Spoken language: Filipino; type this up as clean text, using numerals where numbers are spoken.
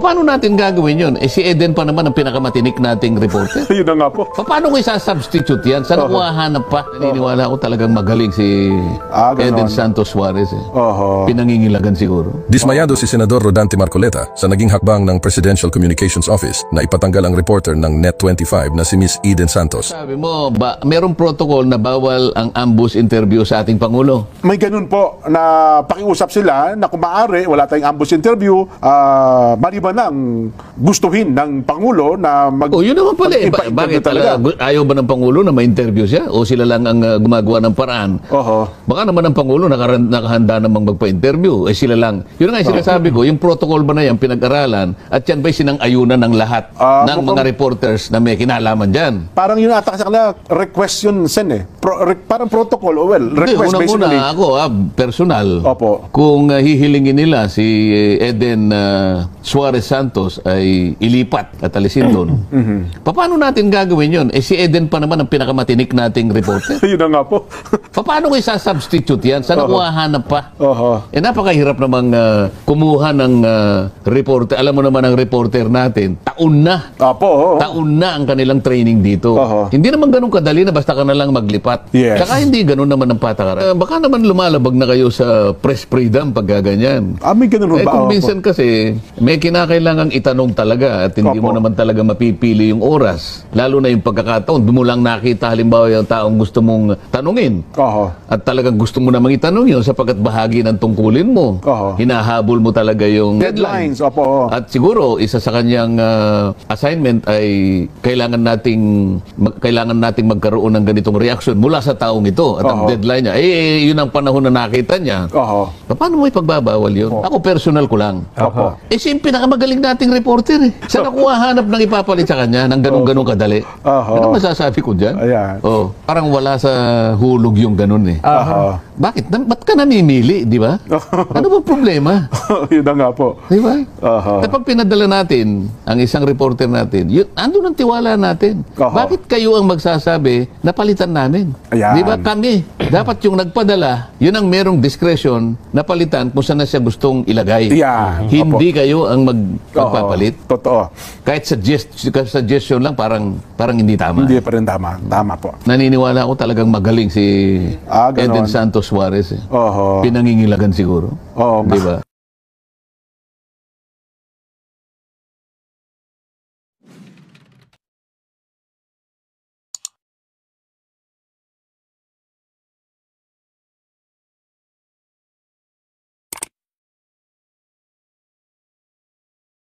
Paano natin gagawin yun? Eh si Eden pa naman ang pinakamatinik nating reporter. Yun na nga po. Paano ko isa-substitute yan? Saan ako hahanap pa? Naniniwala ako talagang magaling si Eden Santos Suarez. Pinangingilagan siguro. Dismayado si Senador Rodante Marcoleta sa naging hakbang ng Presidential Communications Office na ipatanggal ang reporter ng Net25 na si Miss Eden Santos. Sabi mo, merong protocol na bawal ang ambush interview sa ating Pangulo? May ganun po na pakiusap sila na kung maaari, wala tayong ambush interview, maliban ang gustuhin ng Pangulo na yun naman pala. Bakit talaga? Ayaw ba ng Pangulo na ma-interview siya? O sila lang ang gumagawa ng paraan? Baka naman ang Pangulo nakahanda namang magpa-interview. Eh sila lang. Yun nga yung sinasabi ko, yung protocol ba na yan pinag-aralan at yan ba'y sinang-ayunan ng lahat ng mga reporters na may kinalaman dyan? Parang yun ata kasi kanila request yun, Sen eh. Parang protocol, request basically. Unang-una ako, personal. Opo. Kung hihilingin nila si Eden Suarez Santos ay ilipat at alisin doon. Paano natin gagawin yun? Eh si Eden pa naman ang pinakamatinik nating reporter. Yun na nga po. Paano ko isa-substitute yan? Saan ako hahanap pa? Eh napakahirap namang kumuha ng reporter. Alam mo naman ang reporter natin, taon na. Taon na ang kanilang training dito. Hindi naman ganun kadali na basta ka na lang maglipat. Yes. Saka hindi ganun naman ang patakaran. Baka naman lumalabag na kayo sa press freedom pag gaganyan. May ganun ba? Kung minsan kasi may kinakailangang itanong talaga at hindi mo naman talaga mapipili yung oras. Lalo na yung pagkakataon, doon mo lang nakita halimbawa yung taong gusto mong tanungin. At talagang gusto mo namang itanong yun sapagkat bahagi ng tungkulin mo. Hinahabol mo talaga yung deadlines. At siguro, isa sa kanyang assignment ay kailangan nating magkaroon ng ganitong reaksyon mula sa taong ito. At ang deadline niya, yun ang panahon na nakita niya. Paano mo ipagbabawal yun? Ako personal ko lang. Siya yung pinakamagaling nating reporter eh. Saan ako hahanap ng ipapalit sa kanya ng ganun-ganun kadali? Ano masasabi ko dyan? Parang wala sa hulog yung ganun eh. Bakit? Ba't ka namimili, di ba? Ano ba problema? Yun na nga po. Di ba? Kapag pinadala natin ang isang reporter natin, andun ang tiwala natin. Bakit kayo ang magsasabi na palitan namin? Di ba kami? Dapat yung nagpadala, yun ang merong discretion na palitan kung saan na siya gustong ilagay. Hindi kayo ang magpapalit. Totoo. Kahit suggestion lang, parang hindi tama. Hindi pa rin tama. Tama po. Naniniwala ako talagang magaling si Eden Santos Suarez. Pinangingilagan siguro. Di ba?